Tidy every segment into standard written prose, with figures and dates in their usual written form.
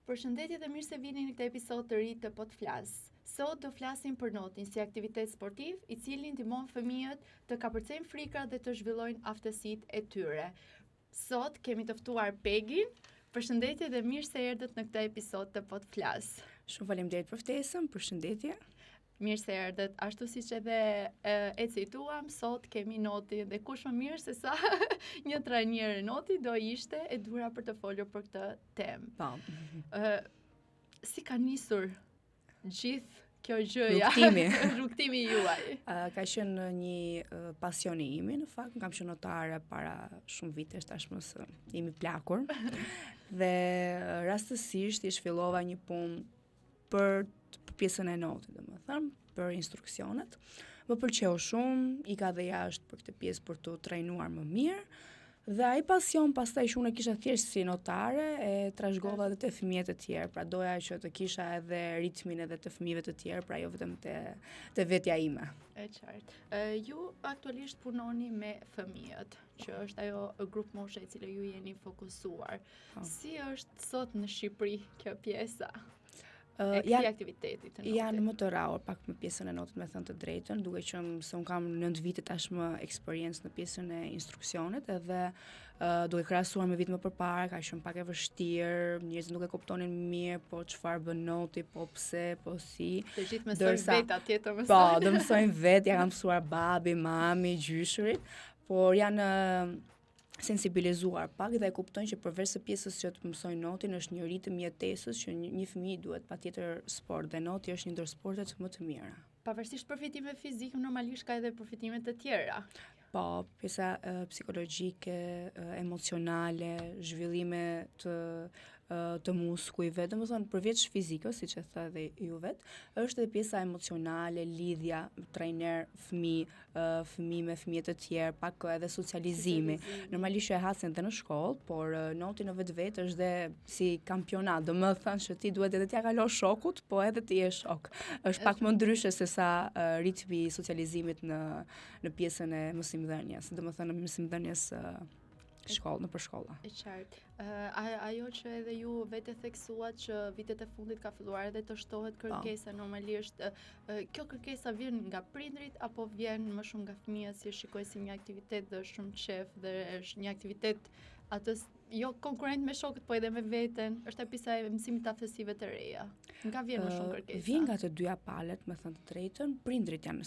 Përshëndetje dhe mirë se vini në këtë episod të ri të Po të Flas. Sot do flasim për notin si aktivitet sportiv i cili ndihmon fëmijët të kapërcejnë frikrat dhe të zhvillojnë aftësitë e tyre. Sot kemi të ftuar Pegin. Përshëndetje dhe mirë se erdhët në këtë episod të Po të Flas. Shumë faleminderit për ftesën, përshëndetje. Mirë se erdhët, ashtu siç edhe e cituam, sot kemi notin dhe kush më mirë se sa një trajner e noti do ishte e dura për të folur për këtë temë. Po. Si ka nisur gjithë kjo gjëja? Rrugtimi juaj. Ka qenë një pasion i imi, në fakt, kam qenë notare para shumë vitesh tashmë se jemi plakur. Dhe rastësisht i zhvillova një punë për pjesën e notit, domethënë, për instruksionet. Më pëlqeu shumë, i ka dhe jashtë për këtë pjesë për të trajnuar më mirë. Dhe ai pasion pastaj që unë kisha thjesht si notare e trashëgova edhe te fëmijët e tjerë, pra doja që të kisha edhe ritmin edhe të fëmijëve të tjerë, pra jo vetëm te vetja ime. E qartë. Ju aktualisht punoni me fëmijët, që është ajo grup moshe e cila ju jeni fokusuar. Si është sot në Shqipëri kjo pjesa? Aktivitetit të notit. Janë më të rrallë pak me pjesën e notit, me thënë të drejtën, duke qenë se unë kam 9 vite tashmë eksperiencë në pjesën e instruksionit, edhe duke krahasuar me vite më përpara, ka qenë pak e vështirë, njerëzit nuk e kuptonin mirë, po çfarë bën noti, po pse, po si. Të gjithë mësojnë vetë atje të mësojnë. Po, do mësojnë vetë, ja kam mësuar babi, mami, gjyshurit, por janë sensibilizuar pak dhe e kuptojnë që përveç së pjesës që të mësojnë notin është një ritëm mjetesës që një fëmijë duhet patjetër sport dhe noti është një ndër sportet më të mira. Pavarësisht përfitime fizike, normalisht ka edhe përfitime të tjera. Po, pjesa psikologjike, emocionale, zhvillime të muskujve, domethënë përveç fizikës, siç e tha edhe ju vet, është edhe pjesa emocionale, lidhja, trajner, fëmijë me fëmijë të tjerë, pak edhe socializimi. Normalisht e hasin edhe në shkollë, por noti në vetvete është dhe si kampionat, domethënë që ti duhet edhe t'ia kalosh shokut, po edhe ti je shok. Është pak më ndryshe se sa ritmi i socializimit në pjesën e mësimdhënies, domethënë në mësimdhënies në për shkolla. E qartë. Ajo që edhe ju vetë theksuat që vitet e fundit ka filluar edhe të shtohet kërkesa, normalisht kjo kërkesa vjen nga prindrit apo vjen më shumë nga fëmijët, si shikoj si një aktivitet dhe shumë qef dhe është një aktivitet atës jo konkurrent me shokët, po edhe me veten, është pjesa e mësimit të aftësive të reja. Nga vjen më shumë kërkesa? Vjen nga të dyja palët, me thënë të drejtën, prindrit janë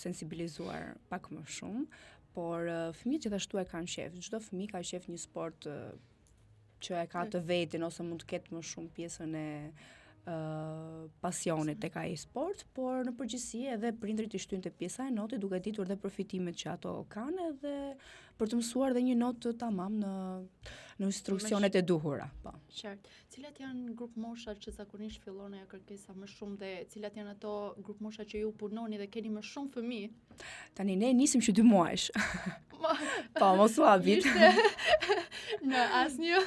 sensibilizuar pak më shumë, por fëmijët gjithashtu e kanë qef. Çdo fëmijë ka qef një sport që e ka të vetin ose mund të ketë më shumë pjesën e pasionit tek ai sport, por në përgjithësi edhe prindrit i shtyjnë te pjesa e notit duke ditur dhe përfitimet që ato kanë edhe për të mësuar dhe një notë tamam në instruksionet e duhura. Po. Qartë. Cilat janë grup mosha që zakonisht fillon ajo kërkesa më shumë dhe cilat janë ato grup mosha që ju punoni dhe keni më shumë fëmijë? Tani ne nisim që 2 muajsh. Po, mos u habit. Në asnjë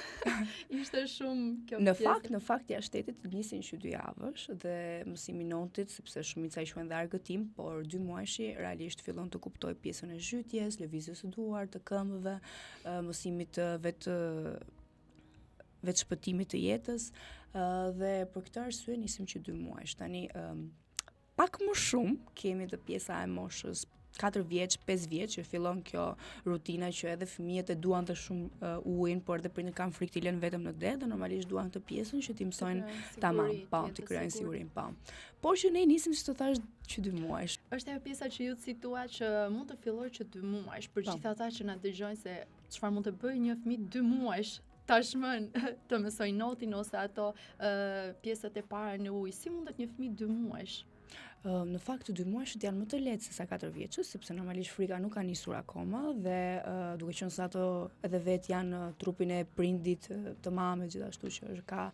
ishte shumë kjo pjesë. Në fakt ja shtetit nisin që 2 javësh dhe mësimi notit, sepse shumica i quajnë dhe argëtim, por 2 muajshi realisht fillon të kuptoj pjesën e zhytjes, lëvizjes së duar, të këmbëve, mësimit vetë shpëtimit të jetës dhe për këtë arsye nisim që 2 muajsh. Tani pak më shumë kemi të pjesa e moshës 4 vjeç, 5 vjeç që fillon kjo rutina që edhe fëmijët e duan të shumë ujin, por edhe prindërit kanë frikë të lënë vetëm në det, dhe normalisht duan të pjesën që ti mësojnë tamam, të krijojnë sigurinë, po. Por që ne nisim si të thash që 2 muajsh. Është ajo pjesa që ju citua që mund të fillojë që 2 muajsh, për gjithë ata që na dëgjojnë se çfarë mund të bëjë një fëmijë 2 muajsh. Tashmë të mësoj notin ose ato pjesët e para në ujë. Si mundet një fëmijë 2 muajsh? Në fakt 2 muajshët janë më të lehtë se sa 4 vjeçës, sepse normalisht frika nuk ka nisur akoma dhe duke qenë se ato edhe vet janë trupin e prindit të mamës gjithashtu që ka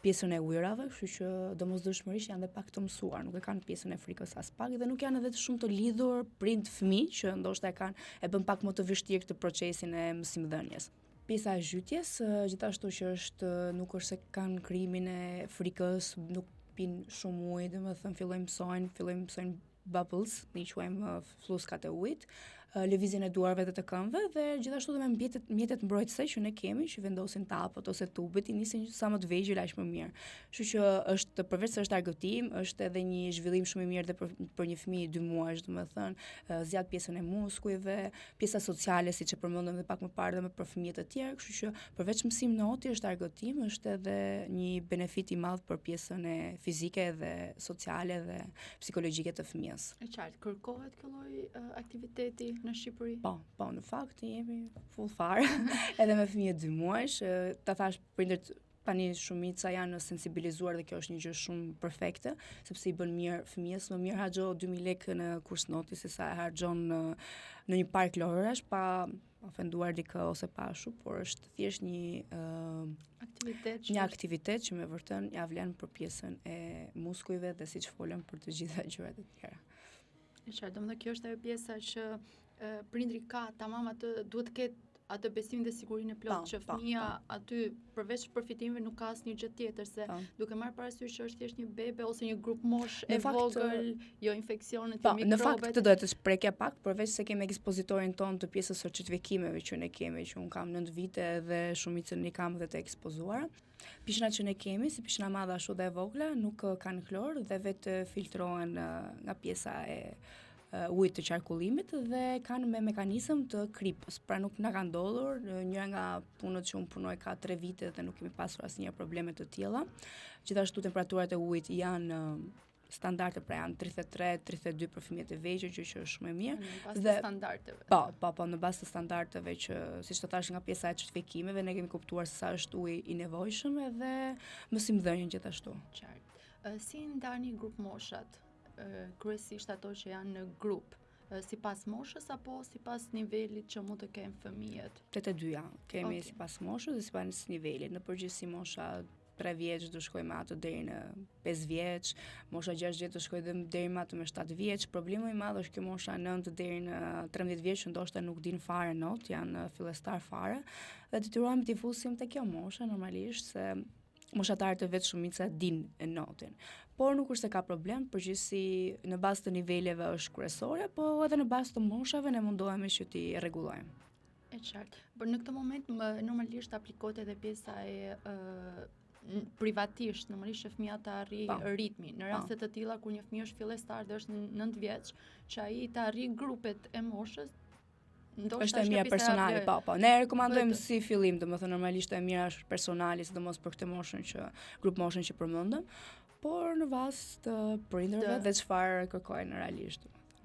pjesën e ujërave, kështu që domosdoshmërisht janë dhe pak të mësuar, nuk e kanë pjesën e frikës as pak dhe nuk janë edhe të shumë të lidhur prind-fëmijë që ndoshta e bën pak më të vështirë këtë procesin e mësimdhënies. Pjesa e zhytjes, gjithashtu që nuk është se kanë krijimin e frikës, nuk pinë shumë ujë, domethënë fillojnë mësojnë bubbles, ne quajmë fluskat e ujit, lëvizjen e duarve dhe të këmbëve dhe gjithashtu dhe me mjetet mbrojtëse që ne kemi, që vendosin tapët ose tubet, i nisin sa më të vegjël aq më mirë. Kështu që është përveç se është argëtim, është edhe një zhvillim shumë i mirë dhe për një fëmijë 2 muajsh, domethënë, zgjat pjesën e muskujve, pjesa sociale siç e përmendëm edhe pak më parë dhe për fëmijët e tjerë, kështu që përveç mësim noti është argëtim, është edhe një benefit i madh për pjesën e fizike dhe sociale dhe psikologjike të fëmijës. E qartë, kërkohet kjo lloj aktiviteti në Shqipëri? Po, në fakt jemi full fare, edhe me fëmijë 2 muajsh, ta thash prindërt tani shumica janë sensibilizuar dhe kjo është një gjë shumë perfekte, sepse i bën mirë fëmijës, më mirë harxho 2000 lekë në kurs noti se sa e harxhon në një park lojërash pa ofenduar dikë ose pashu, por është thjesht një aktivitet që me vërtet ja vlen për pjesën e muskujve dhe siç folëm për të gjitha gjërat e tjera. E qartë, domethënë kjo është ajo pjesa që prindri ka tamam atë duhet të ketë atë besimin dhe sigurinë e plotë që fëmia aty përveç përfitimeve nuk ka asnjë gjë tjetër se duke marrë parasysh që është thjesht një bebe ose një grup mosh e vogël, jo infeksionet, jo mikrobet. Në fakt të dohet të shprekja pak, përveç se kemi ekspozitorin ton të pjesës së certifikimeve që ne kemi, që un kam 9 vite dhe shumicën i kam dhe të ekspozuara. Pishnat që ne kemi, si pishna madhe ashtu dhe e vogla, nuk kanë klor dhe vetë filtrohen nga pjesa e ujit të qarkullimit dhe kanë me mekanizëm të kripës. Pra nuk na ka ndodhur, njëra nga punët që unë punoj ka 3 vite dhe nuk kemi pasur asnjëherë probleme të tilla. Gjithashtu temperaturat e ujit janë standarde, pra janë 33-32 për fëmijët e vegjël, që është shumë e mirë. Në bazë të standardeve. Po, në bazë të standardeve që, siç të thash, nga pjesa e certifikimeve, ne kemi kuptuar se sa është uji i nevojshëm edhe mësimdhënien gjithashtu. Qartë. Si ndani grup moshat? Kryesisht ato që janë në grup, sipas moshës apo sipas nivelit që mund të kenë fëmijët? Të dyja, kemi sipas moshës dhe sipas nivelit. Në përgjithësi mosha 3 vjeç do shkojmë atë deri në 5 vjeç, mosha 6 vjeç do shkojmë deri më atë me 7 vjeç. Problemi i madh është kjo mosha 9 deri në 13 vjeç, që ndoshta nuk din fare not, janë fillestar fare, dhe detyrohemi t'i fusim te kjo mosha normalisht se moshatarët e vetë shumica din e notin. Por nuk është se ka problem, përgjithësi në bazë të niveleve është kryesore, po edhe në bazë të moshave ne mundohemi që t'i rregullojmë. E qartë. Por në këtë moment normalisht aplikohet edhe pjesa e privatisht, normalisht që fëmia të arrijë ritmin. Në raste të tilla kur një fëmijë është fillestar dhe është 9 vjeç, që ai të arrijë grupet e moshës, është e mira personale, po. Ne rekomandojmë si fillim, domethënë normalisht e mira është personali, sidomos për këtë moshën grup moshën që përmendëm, por në bazë të prindërve dhe çfarë kërkojnë realisht.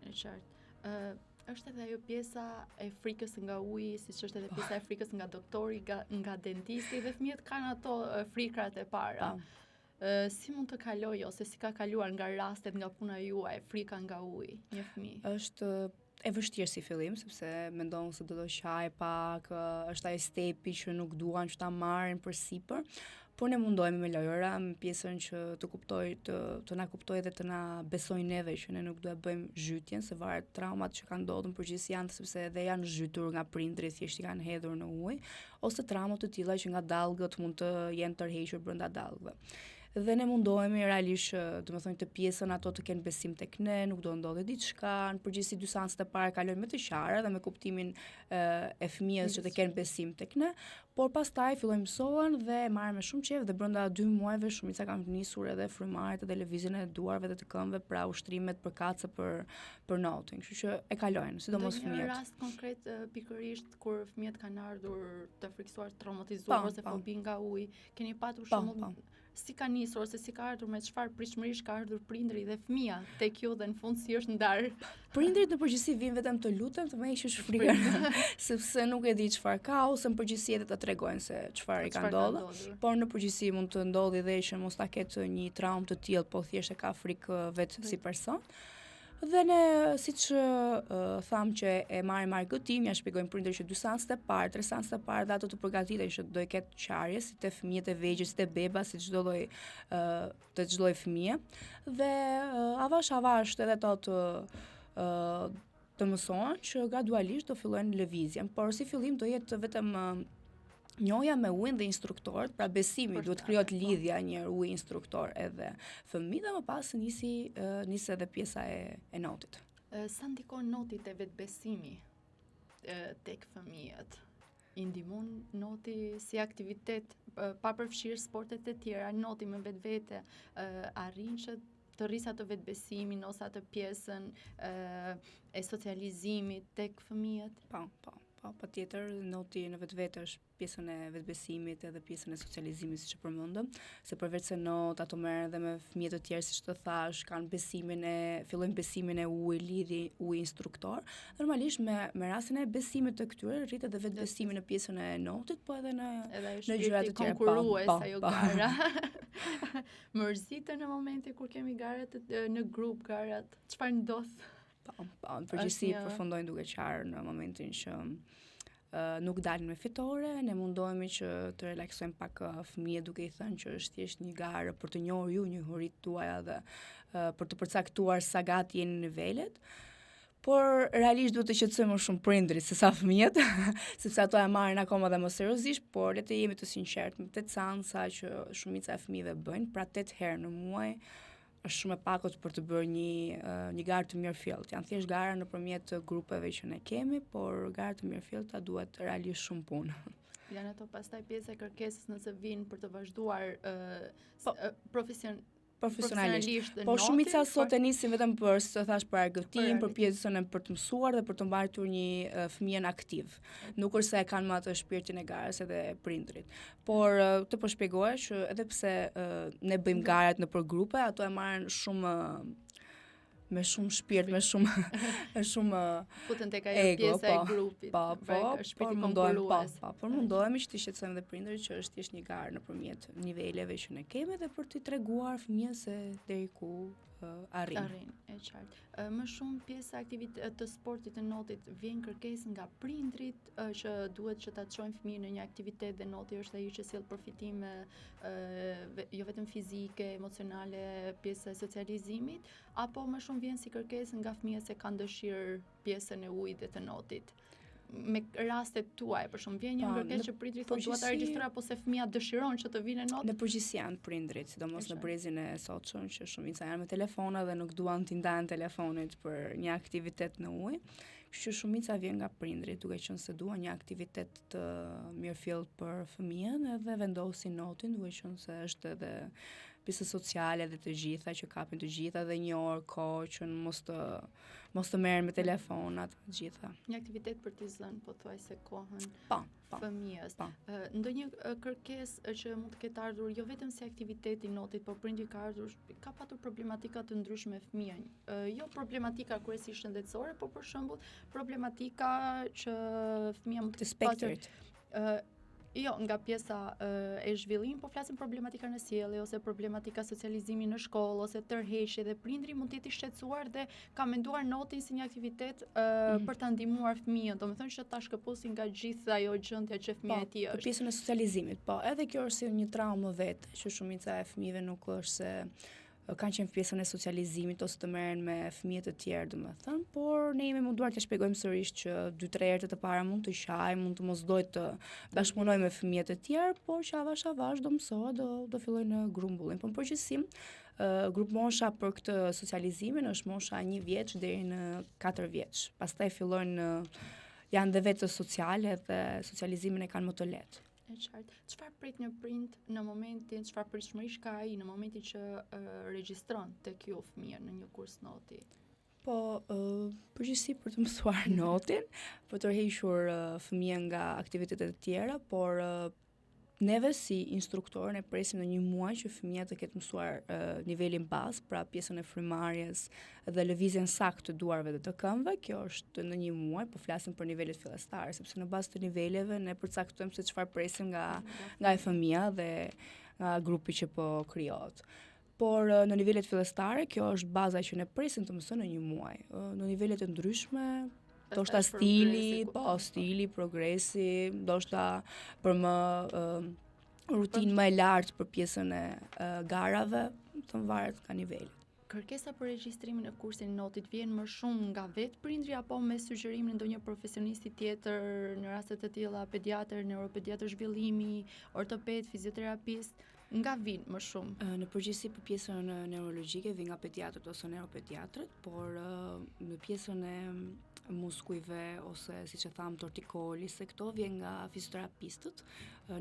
E qartë. Është edhe ajo pjesa e frikës nga uji, siç është edhe pjesa e frikës nga doktori, nga dentisti, dhe fëmijët kanë ato frikrat e para. Si mund të kalojë ose si ka kaluar nga rastet nga puna juaj frika nga uji një fëmijë? Është e vështirë si fillim, sepse mendon se do të qaj pak, është ai stepi që nuk duan që ta marrin përsipër, por ne mundohemi me lojëra, me pjesën që të na kuptojë dhe të na besojnë neve që ne nuk duhet bëjmë zhytjen, se varet traumat që kanë ndodhur përgjithësi janë sepse edhe janë zhytur nga prindrit, thjesht i kanë hedhur në ujë, ose traumat të tilla që nga dallgët mund të jenë tërhequr brenda dallgëve. Dhe ne mundohemi realisht, domethënë të pjesën ato të kenë besim tek ne, nuk do ndodhe diçka, në përgjithësi 2 seanset e para kalojnë me të qara dhe me kuptimin e fëmijës që të kenë besim tek ne, por pastaj fillojnë mësohen dhe marrin me shumë qejf dhe brenda 2 muajve shumica kanë nisur edhe frymarrjet edhe lëvizjen e duarve dhe të këmbëve, pra ushtrimet për kace për notin, kështu që e kalojnë, sidomos fëmijët. Në rast konkret pikërisht kur fëmijët kanë ardhur të friksuar, traumatizuar ose fobi nga uji, keni patur shembull si ka nisur ose si ka ardhur, me çfarë pritshmërish ka ardhur prindri dhe fëmia tek ju dhe në fund si është ndarë? Prindrit në përgjithësi vinë vetëm të lutem të më heqësh frikën, sepse nuk e di çfarë ka ose në përgjithësi edhe të tregojnë se çfarë i ka ndodhur. Por në përgjithësi mund të ndodhi dhe që mos ta ketë një traumë të tillë, po thjesht e ka frikë vetë si person. Dhe ne, siç tham që e marrim argëtim, ja shpjegojmë prindërit që 2 seanset e parë, 3 seanset e parë dhe ato të përgatiten që do i ketë qarje, si te fëmijët e vegjël, si te beba, si çdo lloj fëmie. Dhe avash edhe ato të mësohen që gradualisht do fillojnë lëvizjen, por si fillim do jetë vetëm njohja me ujin dhe instruktorët, pra besimi, duhet krijohet lidhja një uji instruktor edhe fëmijë dhe më pas nisi edhe pjesa e notit. Sa ndikon noti te vetbesimi tek fëmijët? I ndihmon noti si aktivitet pa përfshirë sportet e tjera, noti me vetvete arrin që të rrisë atë vetbesimin ose atë pjesën e socializimit tek fëmijët? Patjetër, noti në vetvete është pjesën e vetbesimit edhe pjesën e socializimit, siç e përmendëm, se përveç se not ato merren edhe me fëmijë të tjerë, siç të thash, kanë fillojnë besimin e lidhi instruktor. Normalisht me rastin e besimit të këtyre rritet edhe vetbesimi në pjesën e notit, po edhe në gjëra të tjera. Konkurrues ajo gara. Mërzite në momente kur kemi garat në grup, garat, çfarë ndodh? Në përgjithësi përfundojnë duke qarë në momentin që nuk dalin me fitore, ne mundohemi që të relaksojmë pak fëmijët duke i thënë që është thjesht një garë për të njohur ju njohuritë tuaja dhe për të përcaktuar sa gati jeni nivelet. Por realisht duhet të qetësojmë më shumë prindrit se sa fëmijët, sepse ato e marrin akoma dhe më seriozisht, por le të jemi të sinqertë, me 8 seanca që shumica e fëmijëve bëjnë, pra 8 herë në muaj, është shumë e pakut për të bërë një garë të mirëfillt. Janë thjesht gara nëpërmjet grupeve që ne kemi, por garë të mirëfillta duhet realisht shumë punë. Janë ato pastaj pjesë e kërkesës nëse vinë për të vazhduar profesionalisht. Po shumica sot e nisin vetëm për, si të thash, për argëtim, për pjesën e për të mësuar dhe për të mbajtur një fëmijën aktiv. Nuk është se e kanë më atë shpirtin e garës edhe prindrit. Por të po shpjegoj që edhe pse ne bëjmë garat nëpër grupe, ato e marrin me shumë shpirt, me shumë futen tek ajo pjesa e grupit. Por mundohemi që të shqetësojmë dhe prindërit që është thjesht një garë nëpërmjet niveleve që ne kemi dhe për t'i treguar fëmijës se deri ku arrin, e qartë. Më shumë pjesa aktivitet të sportit të notit vjen kërkesë nga prindrit që duhet që ta çojnë fëmijën në një aktivitet dhe noti është ai që sjell përfitime jo vetëm fizike, emocionale, pjesa e socializimit, apo më shumë vjen si kërkesë nga fëmijët se kanë dëshirë pjesën e ujit dhe të notit? Me rastet tuaj, për shumë vjen një kërkesë që prindrit thonë dua ta regjistroj apo se fëmia dëshiron që të vinë në notë? Në përgjithësi janë prindrit, sidomos në brezin e sotshëm që shumica janë me telefona dhe nuk duan t'i ndajnë telefonit për një aktivitet në ujë. Kështu që shumica vjen nga prindrit, duke qenë se duan një aktivitet të mirëfillt për fëmijën edhe vendosin notin, duke qenë se është edhe pjesë sociale dhe të gjitha që kapin të gjitha dhe një orë kohë që mos të merren me telefonat të gjitha. Një aktivitet për t'i zënë pothuajse kohën fëmijës. Ndonjë kërkesë që mund të ketë ardhur jo vetëm si aktiviteti notit, por prindi ka patur problematika të ndryshme me fëmijën. Jo problematika kryesisht shëndetësore, por për shembull problematika që fëmia mund të spektrit. Jo, nga pjesa e zhvillim, po flasim problematika në sjellje ose problematika socializimi në shkollë ose tërheqje dhe prindri mund të jetë i shqetësuar dhe ka menduar notin si një aktivitet për ta ndihmuar fëmijën, domethënë që ta shkëpusin nga gjithë ajo gjendja që fëmia e tij është. Po, pjesën e socializimit, po, edhe kjo është si një traumë vetë, që shumica e fëmijëve nuk është se kanë qenë pjesën e socializimit ose të merren me fëmijë të tjerë, domethënë, por ne jemi munduar të shpjegojmë sërish që 2-3 herë të para mund të qaj, mund të mos doj të bashkëpunoj me fëmijë të tjerë, por që avash do mësohet, do filloj në grumbullim. Po në përgjithësi, grup mosha për këtë socializimin është mosha 1 vjeç deri në 4 vjeç. Pastaj fillojnë janë dhe vetë sociale dhe socializimin e kanë më të lehtë. E qartë. Çfarë prit një prind në momentin, çfarë pritshmërish ka ai në momentin që regjistron tek ju fëmijën në një kurs noti? Po, përgjithësi për të mësuar notin, për të rrhequr fëmijën nga aktivitetet e tjera, por neve si instruktorë ne presim në 1 muaj që fëmia të ketë mësuar nivelin bazë, pra pjesën e frymarrjes dhe lëvizjen saktë të duarve dhe të këmbëve. Kjo është në 1 muaj, po flasim për nivelet fillestare, sepse në bazë të niveleve ne përcaktojmë se çfarë presim nga e fëmia dhe nga grupi që po krijohet. Por në nivelet fillestare kjo është baza që ne presim të mësojnë në 1 muaj. Në nivelet e ndryshme ndoshta stili, progresi, ndoshta për më rutinë më e lartë për pjesën e garave, të varet nga niveli. Kërkesa për regjistrimin e kursin notit vjen më shumë nga vetë prindri apo me sugjerimin e ndonjë profesionisti tjetër, në raste të tilla pediatër, neuropediatër zhvillimi, ortoped, fizioterapist? Nga vin më shumë? Në përgjithësi për pjesën neurologjike vin nga pediatrët ose neuropediatrët, por në pjesën muskujve ose siç e tham tortikoli, se këto vjen nga fizioterapistët.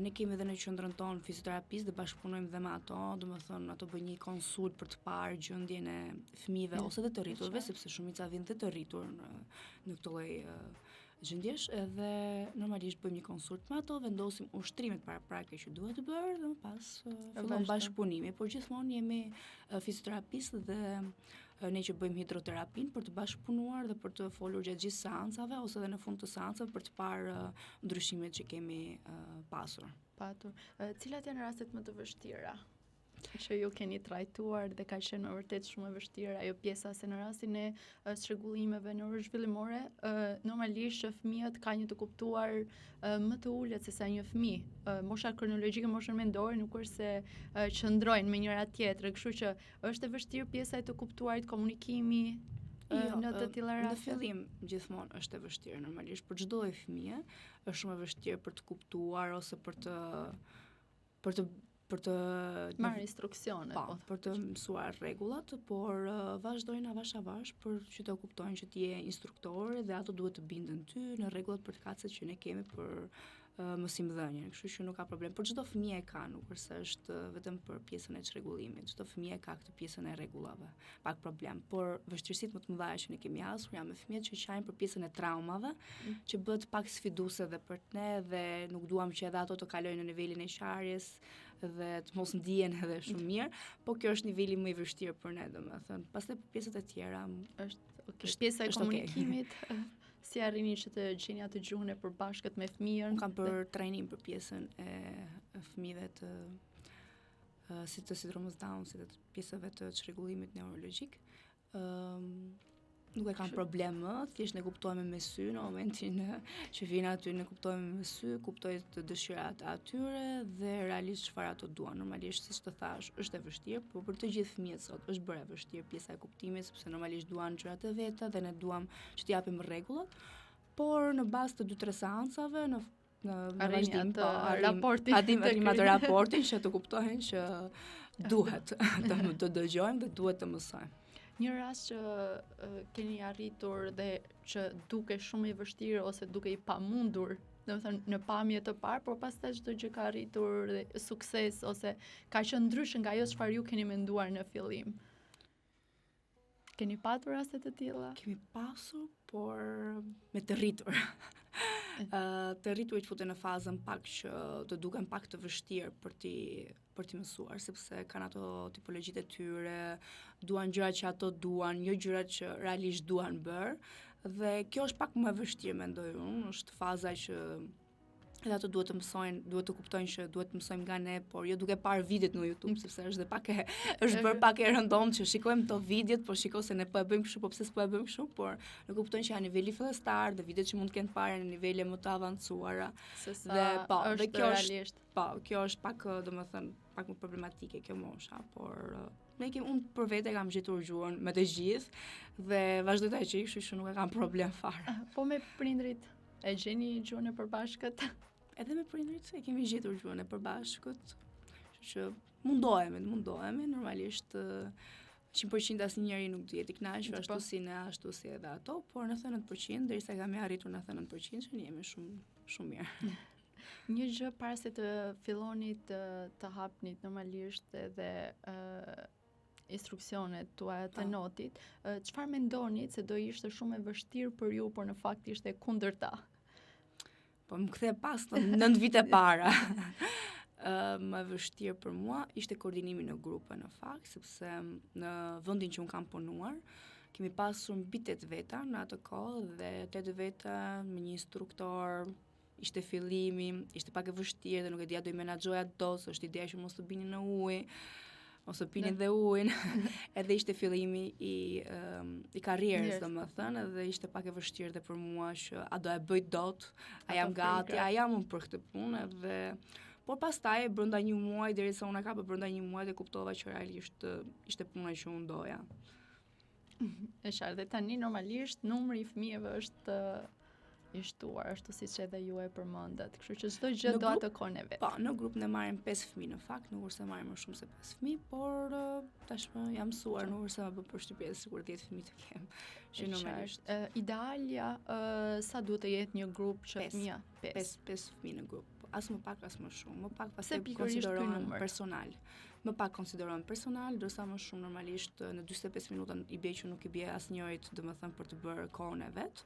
Ne kemi edhe në qendrën tonë fizioterapistë dhe bashkëpunojmë dhe me ato, domethënë ato bëjnë një konsult për të parë gjendjen e fëmijëve ose dhe të rriturve, sepse shumica vijnë dhe të rritur në këtë lloj gjendjesh, edhe normalisht bëjmë një konsult me ato, vendosim ushtrimet paraprake që duhet të bërë dhe më pas fillon bashkëpunimi, por gjithmonë jemi fizioterapistë dhe ne që bëjmë hidroterapin për të bashkëpunuar dhe për të folur gjatë gjithë seancave ose edhe në fund të seancave për të parë ndryshimet që kemi patur. Cilat janë rastet më të vështira që ju keni trajtuar dhe ka qenë me vërtet shumë e vështirë ajo pjesa, se në rastin e çrregullimeve neurozhvillimore, normalisht fëmijët kanë një të kuptuar më të ulët se sa një fëmijë. Mosha kronologjike, moshën mendore nuk është se qëndrojnë me njëra tjetrën, kështu që është e vështirë pjesa e të kuptuarit, komunikimi në të tilla raste. Në fillim gjithmonë është e vështirë, normalisht për çdo lloj fëmie është shumë e vështirë për të kuptuar ose për të marrë instruksionet, për të mësuar rregullat, por vazhdojnë avash avash për që të kuptojnë që ti je instruktor dhe ato duhet të binden ty në rregullat për të kacet që ne kemi për mësimdhënien. Kështu që nuk ka problem. Por çdo fëmijë e ka, nuk është se është vetëm për pjesën e çrregullimit. Çdo fëmijë ka këtë pjesën e rregullave. Pak problem, por vështirësitë më të mëdha që ne kemi hasur janë me fëmijët që qajnë për pjesën e traumave, që bëhet pak sfiduese edhe për ne dhe nuk duam që edhe ato të kalojnë në nivelin e qarjes dhe të mos ndihen edhe shumë mirë, po kjo është niveli më i vështirë për ne, domethënë. Pastaj pjesët e tjera është pjesa e komunikimit. Si arrini që të gjeni atë gjuhën e përbashkët me fëmijën? Kam për trajnim për pjesën e fëmijëve të si të sindromës Down, si të pjesëve të çrregullimit neurologjik. Nuk e kam problem më, thjesht ne kuptojmë me sy në momentin që vjen aty, ne kuptojmë me sy, kuptoj të dëshirat e atyre dhe realisht çfarë ato duan. Normalisht, siç të thash, është e vështirë, por për të gjithë fëmijët sot është bërë e vështirë pjesa e kuptimit, sepse normalisht duan gjërat e veta dhe ne duam që t'i japim rregullat, por në bazë të 2-3 seancave në vazhdim arrim atë raportin që të kuptojnë që duhet të dëgjojmë dhe duhet të mësojmë. Një rast që keni arritur dhe që duke shumë i vështirë ose duke i pamundur, domethënë në pamje të parë, por pastaj çdo gjë ka arritur dhe sukses ose ka qenë ndryshe nga ajo çfarë ju keni menduar në fillim. Keni patur raste të tilla? Kemi pasur, por me të rritur. Të rriturit futen në fazën pak që të duken pak të vështirë për t'i mësuar, sepse kanë ato tipologjitë e tyre, duan gjërat që ato duan, jo gjërat që realisht duan bërë, dhe kjo është pak më e vështirë, mendoj unë, është faza që edhe ato duhet të mësojnë, duhet të kuptojnë që duhet të mësojmë nga ne, por jo duke parë videot në YouTube, sepse është bërë pak e rëndom që shikojmë to videot, por shikoj se ne po e bëjmë kështu, po pse s'po e bëjmë kështu, por ne kuptojnë që janë niveli fillestar dhe videot që mund të kenë parë në nivele më të avancuara. Kjo është pak, domethënë, pak më problematike kjo mosha, por unë për vete kam gjetur gjuhën me të gjithë dhe vazhdoj ta gjej, kështu që nuk e kam problem fare. Po me prindrit e gjeni gjuhën e përbashkët? Edhe me prindrit e kemi gjetur gjuhën e përbashkët, që mundohemi, normalisht 100% asnjëri nuk do jetë i kënaqur ashtu si ne, ashtu si edhe ato, por në 90% derisa kemi arritur në 90% që ne jemi shumë mirë. Një gjë para se të fillonit të hapnit normalisht edhe instruksionet tuaja të notit, çfarë mendonit se do ishte shumë e vështirë për ju, por në fakt ishte kundërta? Po më kthe pas 9 vite para. Më vështirë për mua ishte koordinimi në grupe në fakt, sepse në vendin që un kam punuar, kemi pasur mbi 8 veta në atë kohë dhe 8 veta me një instruktor. Ishte fillimi, ishte pak e vështirë dhe nuk e dija do i menaxhoja dot, është ideja që mos të bini në ujë, ose pinin dhe ujin, edhe ishte fillimi i karrierës, domethënë, edhe ishte pak e vështirë dhe për mua që a do e bëj dot, a jam gati, a jam unë për këtë punë, edhe por pastaj brenda një muaji, derisa unë ka brenda një muaji dhe kuptova që realisht ishte puna që unë doja. E qartë, dhe tani normalisht numri i fëmijëve është i shtuar, ashtu siç edhe ju e përmendët. Kështu që çdo gjë do atë kohën e vet. Po, në grup ne marrim 5 fëmijë në fakt, nuk është se marrim më shumë se 5 fëmijë, por tashmë jam mësuar, nuk është se më bë përshtypje sikur 10 fëmijë të kem. Që normalisht. Idealja sa duhet të jetë një grup që fëmia? 5 fëmijë në grup. As më pak as më shumë. Më pak pse konsiderohen personal. Më pak konsiderohen personal, ndërsa më shumë normalisht në 45 minuta i bie që nuk i bie asnjërit, domethënë për të bërë kohën e vet.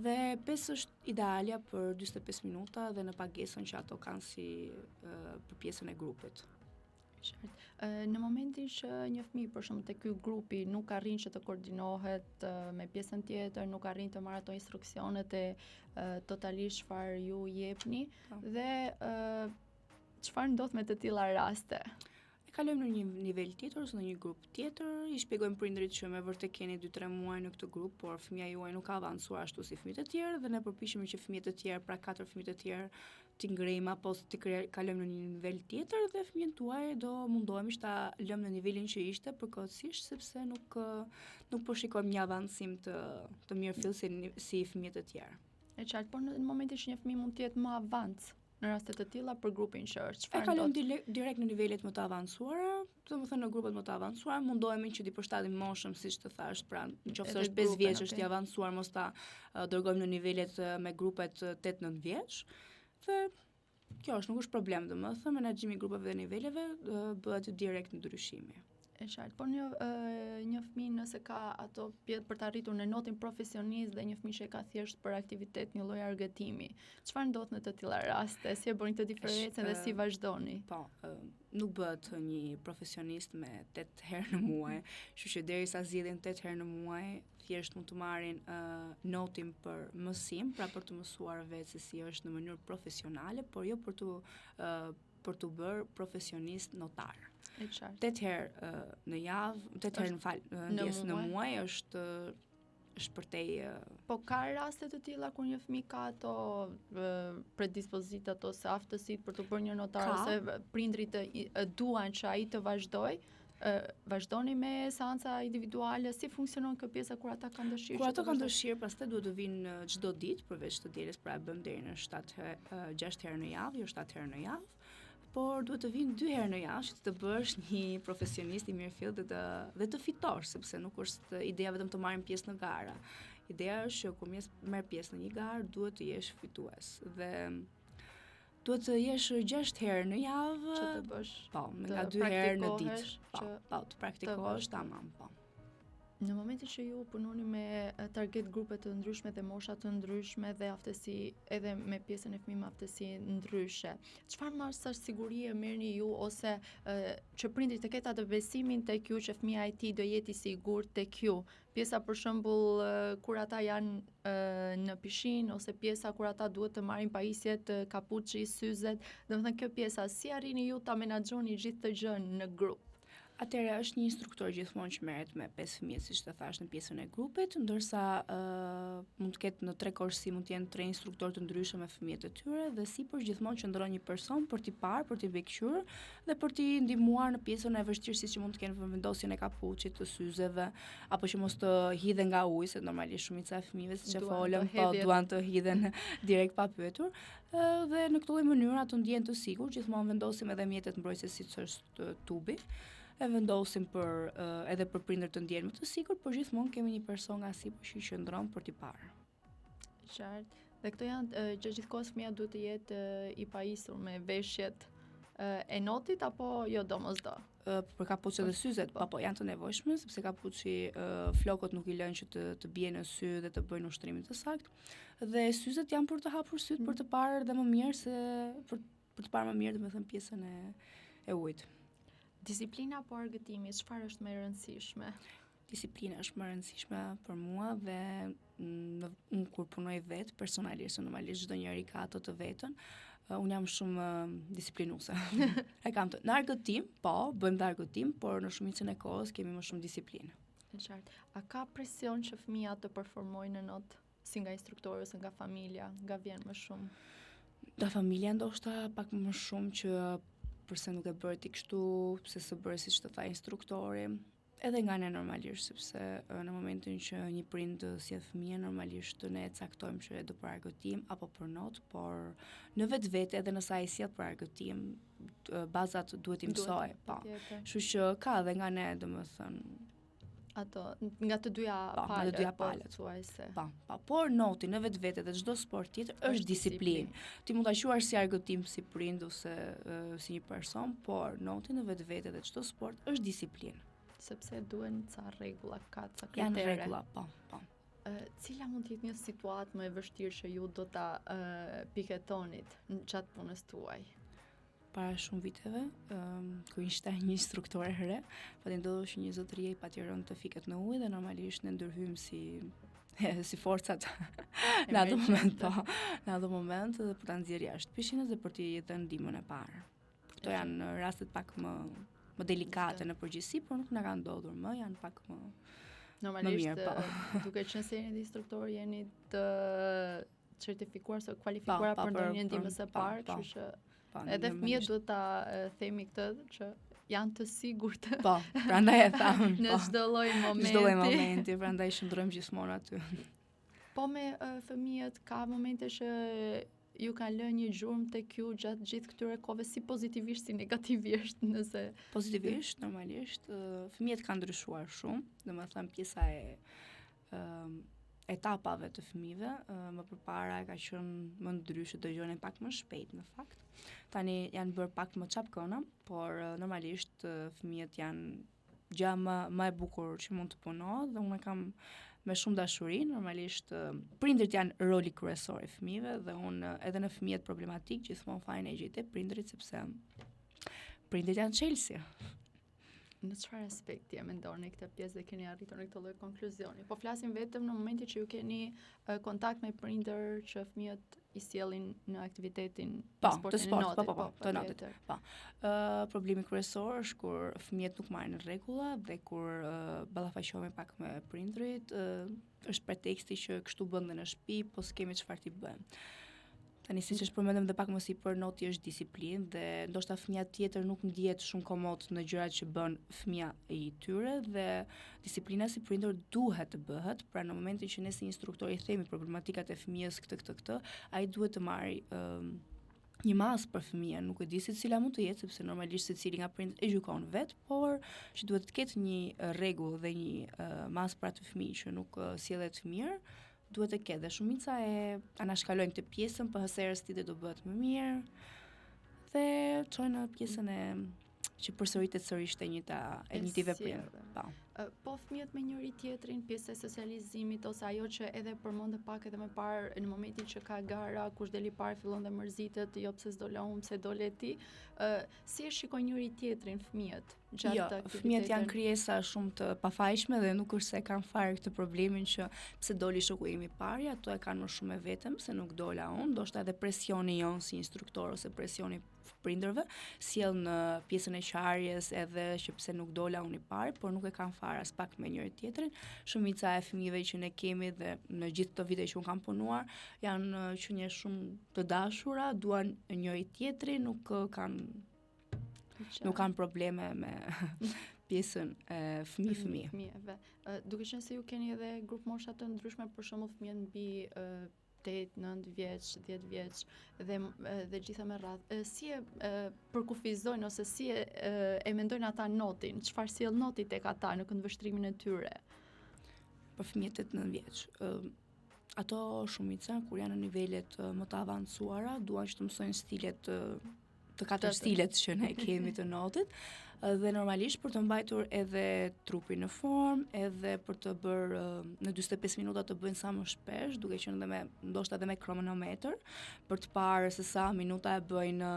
Dhe 5 është idealja për 45 minuta dhe në pagesën që ato kanë si për pjesën e grupit. Në momentin që një fëmijë për shembull te ky grupi nuk arrin që të koordinohet me pjesën tjetër, nuk arrin të marrë ato instruksionet e totalisht çfarë ju jepni dhe çfarë ndodh me të tilla raste? Kalojmë në një nivel tjetër ose në një grup tjetër, i shpjegojmë prindrit që me vërtet keni 2-3 muaj në këtë grup, por fëmia juaj nuk ka avancuar ashtu si fëmijët e tjerë dhe ne përpiqemi që fëmijët e tjerë, pra 4 fëmijët e tjerë, t'i ngrejmë apo t'i kalojmë në një nivel tjetër dhe fëmijën tuaj do mundohemi që ta lëmë në nivelin që ishte përkohësisht sepse nuk po shikojmë një avancim të mirëfillë si fëmijët e tjerë. E qartë, por në momentin që një fëmijë mund të jetë më avans në raste të tilla për grupin që është. E kalojmë direkt në nivelet më të avancuara, domethënë në grupet më të avancuara, mundohemi që t'i përshtatim moshën, siç të thash, pra nëse është 5 vjeç është i avancuar, mos ta dërgojmë në nivelet me grupet 8-9 vjeç. Dhe kjo nuk është problem, domethënë menaxhimi i grupeve dhe niveleve bëhet direkt ndryshimi. E qartë, por një fëmijë nëse ka ato për të arritur në notin profesionist dhe një fëmijë që ka thjesht për aktivitet një lloj argëtimi, çfarë ndodh në të tilla raste? Si e bëni këtë diferencën dhe si vazhdoni? Po, nuk bëhet një profesionist me 8 herë në muaj, kështu që derisa zgjidhin 8 herë në muaj, thjesht mund të marrin notin për mësim, pra për të mësuar vetë se si është në mënyrë profesionale, por jo për të bërë profesionist notar. 8 herë në javë, 8 herë në muaj është përtej. Po ka raste të tilla kur një fëmijë ka ato predispozitat ose aftësitë për të bërë një notar ose prindrit duan që ai të vazhdojë? Vazhdoni me seanca individuale, si funksionon kjo pjesa kur ata kanë dëshirë? Kur ato kanë dëshirë, pastaj duhet të vinë çdo ditë përveç të dielës, pra e bëm deri në 6 herë në javë, jo 7 herë në javë. Por duhet të vinë 2 herë në javë që të bësh një profesionist i mirëfillt dhe të fitosh, sepse nuk është ideja vetëm të marrim pjesë në gara. Ideja është që kur merr pjesë në një garë, duhet të jesh fitues dhe duhet të jesh 6 herë në javë që të bësh. Po, nga 2 herë në ditë. Po, të praktikosh tamam, po. Në momentin që ju punoni me target grupe të ndryshme dhe mosha të ndryshme dhe aftësi edhe me pjesën e fëmijë me aftësi ndryshe, çfarë marrësh sigurie merrni ju ose që prindrit të ketë atë besimin tek ju që fëmia e tij do jetë i sigurt tek ju? Pjesa për shembull kur ata janë në pishinë ose pjesa kur ata duhet të marrin pajisjet, kapuçi, syzet, domethënë kjo pjesa si arrini ju ta menaxhoni gjithë këtë gjë në grup? Atëherë është një instruktor gjithmonë që merret me 5 fëmijë, siç të thash, në pjesën e grupit, ndërsa mund të ketë në 3 korsi mund të jenë 3 instruktorë të ndryshëm me fëmijët e tyre dhe sipër gjithmonë qëndron një person për t'i parë, për t'i mbikëqyrë dhe për t'i ndihmuar në pjesën e vështirësisë që mund të kenë në vendosjen e kapuçit, të syzeve, apo që mos të hidhen nga uji, se normalisht shumica e fëmijëve siç e folëm, po duan të hidhen direkt pa pyetur. Dhe në këtë lloj mënyre ato ndjehen të sigurt, gjithmonë vendosim edhe mjetet mbrojtëse siç është tubi. E vendosim edhe për prindër të ndjenë më të sigurt, por gjithmonë kemi një person nga sipër që qëndron për t'i parë. Qartë. Dhe këto janë që gjithkohës fëmia duhet të jetë i pajisur me veshjet e notit apo jo domosdo? Për kapuçet dhe syzet, po janë të nevojshme, sepse kapuçi flokët nuk i lënë që të bie në sy dhe të bëjnë ushtrimin të saktë. Dhe syzet janë për të hapur syt për të parë dhe më mirë për të parë më mirë, domethënë pjesën e ujit. Disiplina apo argëtimi, çfarë është më e rëndësishme? Disiplina është më e rëndësishme për mua dhe unë kur punoj vetë personalisht, normalisht çdo njeri ka ato të vetën. Unë jam shumë disiplinuese. Në argëtim, po, bëjmë dhe argëtim, por në shumicën e kohës kemi më shumë disiplinë. Qartë. A ka presion që fëmia të performojnë në notë, si nga instruktori ose nga familja, nga vjen më shumë? Nga familja ndoshta pak më shumë që përse nuk e bërë ti kështu, pse së bërë siç të tha instruktori. Edhe nga ne normalisht, sepse në momentin që një prind sjell fëmijën, normalisht ne caktojmë që do për argëtim apo për notë, por në vetvete edhe nëse ai sjell për argëtim, bazat duhet i mësoj, po. Kështu që ka edhe nga ne, domethënë, ato nga të dyja palët. Nga të dyja palët. Thuajse. Po, por noti në vetvete dhe çdo sport tjetër është disiplinë. Ti mund ta quash si argëtim si prind ose si një person, por noti në vetvete dhe çdo sport është disiplinë. Sepse duhen ca rregulla, ca kritere. Janë rregulla, po. Cila mund të jetë një situatë më e vështirë që ju do ta piketonit në çat punës tuaj? Para shumë viteve, kur ishte një instruktore re, pati ndodhur që një zotërie i pati rënë të fiket në ujë dhe normalisht ne ndërhyjmë si forcat në atë moment, po. Në atë moment dhe për ta nxjerrë jashtë pishinës dhe për t'i dhënë ndihmën e parë. Këto janë rastet pak më delikate në përgjithësi, por nuk na kanë ndodhur më, janë pak më normalisht mirë, po. Duke qenë se jeni instruktor, jeni të certifikuar ose kualifikuar për ndonjë ndihmës së parë, kështu që edhe fëmijët duhet ta themi këtë që janë të sigurt. Po, prandaj e tham. Në çdo lloj momenti. Çdo lloj momenti, prandaj shndrojmë gjithmonë aty. Po me fëmijët ka momente që ju kanë lënë një gjurmë tek ju gjatë gjithë këtyre kohëve, si pozitivisht si negativisht, nëse pozitivisht normalisht fëmijët kanë ndryshuar shumë, domethënë pjesa e etapave të fëmijëve, më përpara ka qenë më ndryshe, dëgjonin pak më shpejt në fakt. Tani janë bërë pak më çapkëna, por normalisht fëmijët janë gjë më e bukur që mund të punohet dhe unë kam me shumë dashuri, normalisht prindërit janë roli kryesor i fëmijëve dhe unë edhe në fëmijët problematik gjithmonë fajin e gjej te prindërit sepse prindërit janë çelësi. Në çfarë aspekti e mendoni këtë pjesë dhe keni arritur në këtë lloj konkluzioni? Po flasim vetëm në momentin që ju keni kontakt me prindër që fëmijët i sjellin në aktivitetin të notit. Po. Problemi kryesor është kur fëmijët nuk marrin rregulla dhe kur ballafaqohemi pak me prindërit, është preteksti që kështu bën dhe në shtëpi, po s'kemi çfarë t'i bëjmë. Tani siç është përmendëm dhe pak më sipër, noti është disiplinë dhe ndoshta fëmia tjetër nuk ndihet shumë komod në gjërat që bën fëmia i tyre dhe disiplina si prindër duhet të bëhet, pra në momentin që ne si instruktor i themi problematikat e fëmijës këtë, ai duhet të marrë një masë për fëmijën, nuk e di se cila mund të jetë, sepse normalisht secili nga prindërit e gjykon vet, por që duhet të ketë një rregull dhe një masë për atë fëmijë që nuk sjellet mirë. Duhet të ketë dhe shumica e anashkalojnë këtë pjesën, për herës tjetër do bëhet më mirë dhe çojnë në pjesën e që përsëritet sërish e njëjti veprim. Po fëmijët me njëri tjetrin, pjesa e socializimit ose ajo që edhe përmendë pak edhe më parë në momentin që ka gara, kush deli parë fillon dhe mërzitet, jo pse s'do la unë, pse dole ti. Si e shikojnë njëri tjetrin fëmijët gjatë aktivitetit? Fëmijët janë krijesa shumë të pafajshme dhe nuk është se kanë fare këtë problemin që pse doli shoku im i parë, ato e kanë më shumë e vetëm se nuk dola unë, ndoshta edhe presioni jon si instruktor ose presioni prindërve sjell në pjesën e qarjes edhe që pse nuk dola unë i parë, por nuk e kanë fare as pak me njëri tjetrin. Shumica e fëmijëve që ne kemi dhe në gjithë këto vite që unë kam punuar janë qenie shumë të dashura, duan njëri tjetrin, nuk kanë probleme me pjesën e fëmijëve. Duke qenë se ju keni edhe grup mosha të ndryshme, për shembull fëmijë mbi 8, 9 vjeç, 10 vjeç dhe gjitha me radhë. Si e përkufizojnë ose si e mendojnë ata notin? Çfarë sjell noti tek ata në këndvështrimin e tyre? Për fëmijët 8-9 vjeç. Ato shumica kur janë në nivelet më të avancuara, duan që të mësojnë stilet të katër stilet që ne kemi të notit dhe normalisht për të mbajtur edhe trupin në formë, edhe për të bërë në 45 minuta të bëjnë sa më shpesh, duke qenë ndoshta edhe me kronometër, për të parë se sa minuta e bëjnë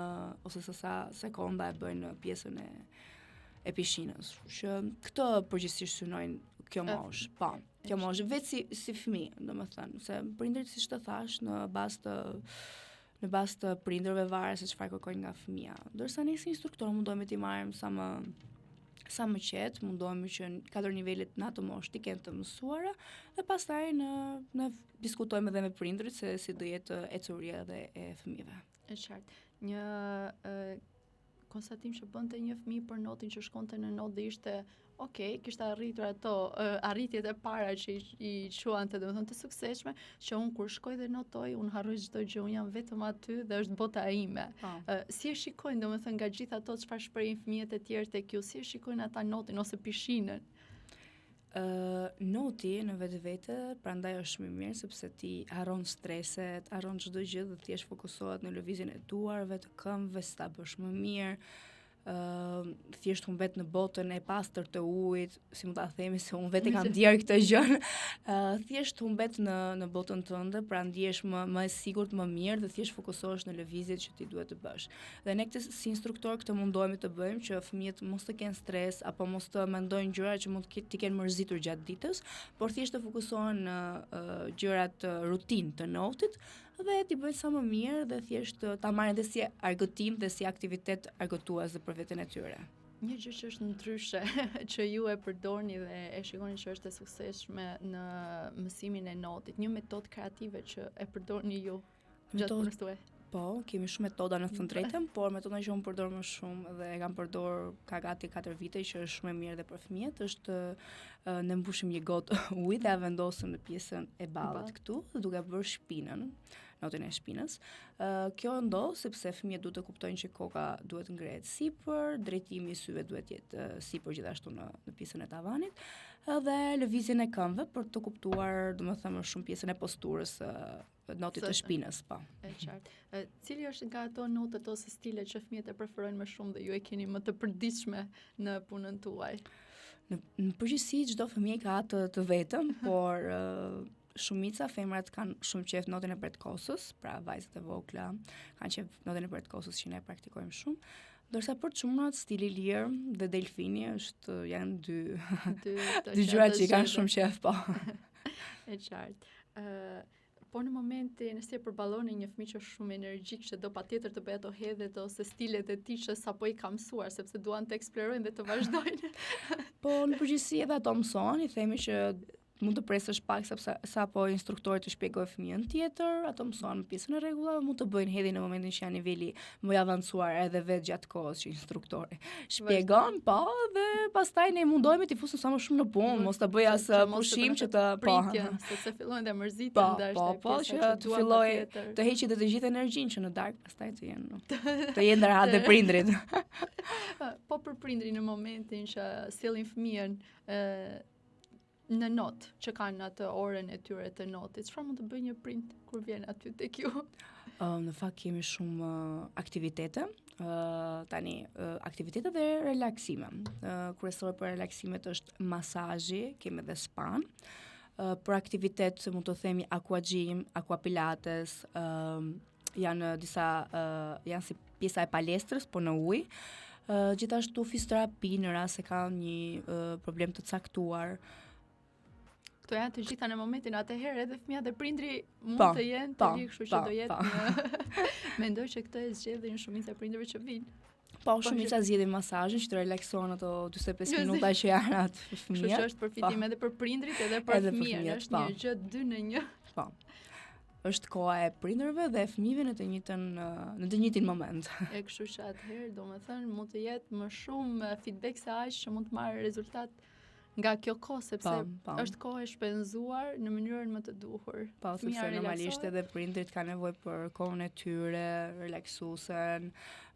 ose se sa sekonda e bëjnë pjesën e pishinës. Që këtë përgjithsisht synojnë kjo moshë. Po, kjo moshë vetë si fëmijë, domethënë, se prindërit siç të thash në bazë të prindërve varet se çfarë kërkojnë nga fëmia. Ndërsa ne si instruktor mundohemi t'i marrim sa më qetë, mundohemi që 4 nivelet në atë moshë t'i kenë të mësuara dhe pastaj ne diskutojmë edhe me prindërit se si do jetë ecuria dhe e fëmijëve. Është qartë. Një konstatim që bënte një fëmijë për notin që shkonte në notë dhe ishte kishte arritur ato arritjet e para që i quante domethënë të suksesshme, që unë kur shkoj dhe notoj, unë harroj çdo gjë, unë jam vetëm aty dhe është bota ime. Si e shikojnë domethënë nga gjithë ato çfarë shprehin fëmijët e tjerë tek ju, si e shikojnë ata notin ose pishinën? Noti në vetë prandaj është më mirë sepse ti harron streset, harron çdo gjë dhe thjesht fokusohet në lëvizjen e duarve, të këmbëve, sa ta bësh më mirë. Thjesht humbet në botën e pastër të ujit, si mund ta themi se unë vetë kam ndier këtë gjë. Thjesht humbet në botën tënde, pra ndihesh më e sigurt, më mirë dhe thjesht fokusohesh në lëvizjet që ti duhet të bësh. Dhe ne këtë si instruktor këtë mundohemi të bëjmë që fëmijët mos të kenë stres apo mos të mendojnë gjëra që mund t'i kenë mërzitur gjatë ditës, por thjesht të fokusohen në gjërat rutinë të notit dhe t'i bëjnë sa më mirë dhe thjesht ta marrin dhe si argëtim dhe si aktivitet argëtues për veten e tyre. Një gjë që është ndryshe që ju e përdorni dhe e shikoni që është e suksesshme në mësimin e notit, një metodë kreative që e përdorni ju gjatë punës tuaj. Po, kemi shumë metoda në thënë drejtën, por metoda që unë përdor më shumë dhe e kam përdor ka gati 4 vite që është shumë e mirë dhe për fëmijët është ne mbushim një gotë ujë dhe ja vendosim në pjesën e ballit këtu, duke bërë shpinën, notin e shpinës. Kjo ndodh sepse fëmijët duhet të kuptojnë që koka duhet ngrehet sipër, drejtimi i syve duhet jetë sipër gjithashtu në pjesën e tavanit dhe lëvizjen e këmbëve për të kuptuar, domethënë më shumë pjesën e posturës notit të shpinës, po. E qartë. Cili është nga ato notat ose stile që fëmijët e preferojnë më shumë dhe ju e keni më të përditshme në punën tuaj? Në përgjithësi çdo fëmijë ka atë të vetëm, por shumica femrat kanë shumë qejf notën e pretkosës, pra vajzat e vogla kanë qejf notën e pretkosës që ne praktikojmë shumë. Ndërsa për çunat stili lirë dhe delfini janë dy gjëra që kanë shumë qejf, po. E qartë. Po në momentin nëse përballoni një fëmijë që është shumë energjik, që do patjetër të bëjë ato hedhjet ose stilet e tij që sapo i ka mësuar, sepse duan të eksplorojnë dhe të vazhdojnë. Po në përgjithësi edhe ato mësojnë, i themi që mund të presësh pak sepse sapo instruktori të shpjegojë fëmijën tjetër, ato mësojnë pjesën e rregullave, mund të bëjnë hedhje në momentin që janë niveli më i avancuar edhe vetë gjatë kohës që instruktori shpjegon, po, dhe pastaj ne mundohemi të fusim sa më shumë në punë, mos ta bëj as pushim që të pritjen, sepse fillojnë të mërziten ndashta. Po, që të filloj të heqë të gjithë energjinë që në darkë pastaj të jenë ndërhat dhe prindrit. Po për prindrin në momentin që sillin fëmijën në notë, që kanë atë orën e tyre të notit, çfarë mund të bëjë një prind kur vjen aty tek ju? Në fakt kemi shumë aktivitete. Tani aktivitete dhe relaksime. Kryesore për relaksimet është masazhi, kemi edhe span. Për aktivitet mund të themi aqua gym, aqua pilates, janë janë si pjesa e palestrës, po në ujë. Gjithashtu fizioterapi në rast se kanë një problem të caktuar. Këto janë të gjitha në momentin atëherë edhe fëmia dhe prindri mund të jenë të ligë, kështu që do jetë. Mendoj që këtë e zgjedhin shumica e prindërve që vinë. Po, shumica zgjedhin masazhin që të relaksohen ato 45 minuta që janë atë fëmijë. Kështu që është përfitim edhe për prindrit edhe për fëmijën, është një gjë 2 në 1. Po. Është koha e prindërve dhe fëmijëve në të njëjtin moment. E kështu që atëherë domethënë mund të jetë më shumë feedback se aq që mund të marrë rezultat nga kjo kohë, sepse është kohë e shpenzuar në mënyrën më të duhur. Po, sepse normalisht edhe prindrit kanë nevojë për kohën e tyre, relaksuesen,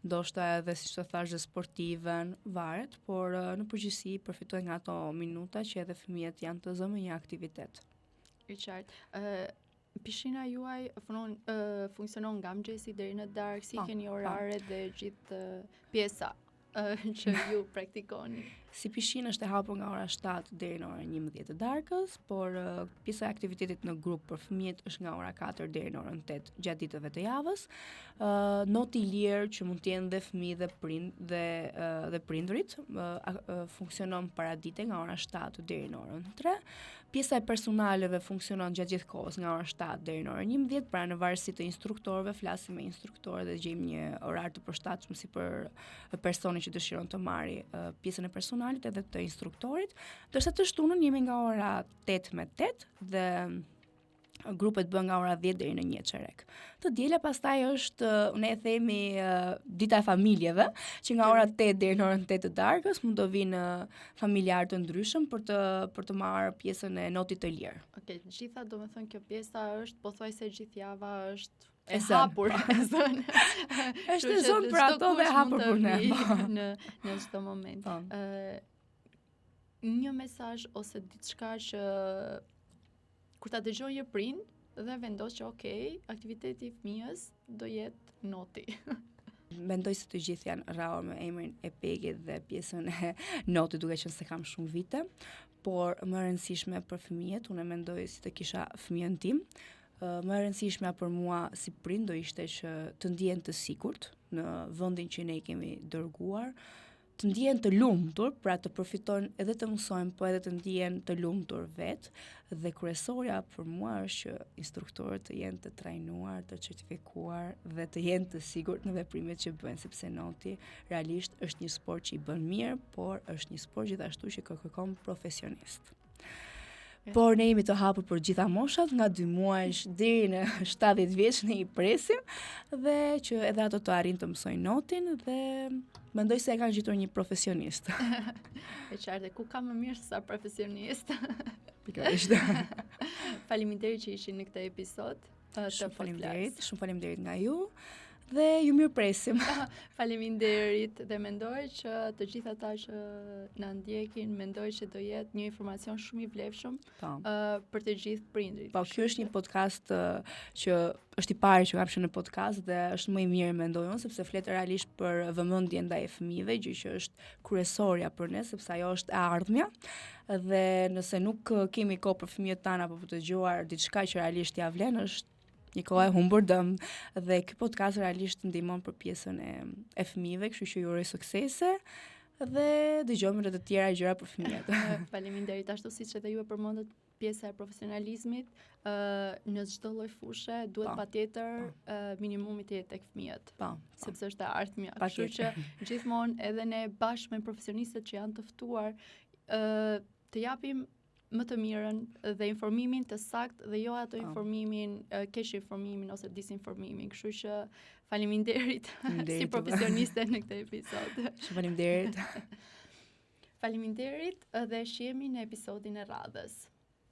ndoshta edhe siç të thash sportiven, varet, por në përgjithësi përfitojnë nga ato minuta që edhe fëmijët janë të zënë një aktivitet. I qartë. Pishina juaj funksionon nga mëngjesi deri në darkë, si keni orare dhe gjithë pjesa që ju praktikoni? Si pishinë është e hapur nga ora 7 deri në orën 11 të darkës, por pjesa e aktivitetit në grup për fëmijët është nga ora 4 deri në orën 8 gjatë ditëve të javës. Noti i lirë që mund të jenë dhe fëmijë dhe prindrit funksionon paradite nga ora 7 deri në orën 3. Pjesa e personaleve funksionon gjatë gjithë kohës nga ora 7 deri në orën 11, pra në varësi të instruktorëve flasim me instruktorë dhe gjejmë një orar të përshtatshëm si për personin që dëshiron të marrë pjesën e personalit edhe të instruktorit, ndërsa të shtunën jemi nga ora 8 me 8 dhe grupet bën nga ora 10 deri në 1 çerek. Të diela pastaj është, ne e themi dita e familjeve, që nga ora 8 deri në orën 8 të darkës mund të vinë familjarë të ndryshëm për të marrë pjesën e notit të lirë. Okej, gjitha domethënë kjo pjesa është pothuajse gjithë java është E e zënë, hapur, po. e zënë. Është e zënë për ato dhe e hapur për ne. Në çdo moment. Po. Një mesazh ose diçka që kur ta dëgjojë prind dhe vendos që aktiviteti i fëmijës do jetë noti. Mendoj se të gjithë janë rrahur me emrin e Pegit dhe pjesën e notit, duke qenë se kam shumë vite, por më e rëndësishme për fëmijët, unë mendoj si të kisha fëmijën tim, më e rëndësishme për mua si prind do ishte që të ndihen të sigurt në vendin që ne i kemi dërguar, të ndihen të lumtur, pra të përfitojnë edhe të mësojnë, po edhe të ndihen të lumtur vetë, dhe kryesorja për mua është që instruktorët të jenë të trajnuar, të certifikuar dhe të jenë të sigurt në veprimet që bëjnë, sepse noti realisht është një sport që i bën mirë, por është një sport gjithashtu që kërkon profesionist. Por ne jemi të hapur për gjitha moshat, nga 2 muajsh deri në 70 vjeç ne i presim dhe që edhe ato të arrin të mësojnë notin dhe mendoj se e kanë gjetur një profesionist. E qartë, ku ka më mirë se sa profesionist. Pikërisht. Faleminderit që ishin në këtë episod. Shumë faleminderit nga ju. Dhe ju mirëpresim. Faleminderit dhe mendoj që të gjithë ata që na ndjekin, mendoj që do jetë një informacion shumë i vlefshëm për të gjithë prindrit. Po, ky është një podcast që është i pari që kam qenë në podcast dhe është më i mirë mendoj unë, sepse flet realisht për vëmendjen ndaj fëmijëve, gjë që është kryesorja për ne, sepse ajo është e ardhmja. Dhe nëse nuk kemi kohë për fëmijët tanë apo për të dëgjuar diçka që realisht ja vlen, është një kohë e humbur dëm, dhe ky podcast realisht ndihmon për pjesën e fëmijëve, kështu që ju uroj suksese dhe dëgjojmë edhe të tjera gjëra për fëmijët. Faleminderit, ashtu siç edhe ju e përmendët pjesa e profesionalizmit, në çdo lloj fushe duhet patjetër minimumi të jetë tek fëmijët. Sepse është e ardhmja. Kështu që gjithmonë edhe ne bashkë me profesionistët që janë të ftuar të japim më të mirën dhe informimin të saktë dhe jo ato informimin, keq informimin ose disinformimin. Kështu që faleminderit si profesioniste në këtë episod. Shumë faleminderit. Faleminderit dhe shihemi në episodin e radhës.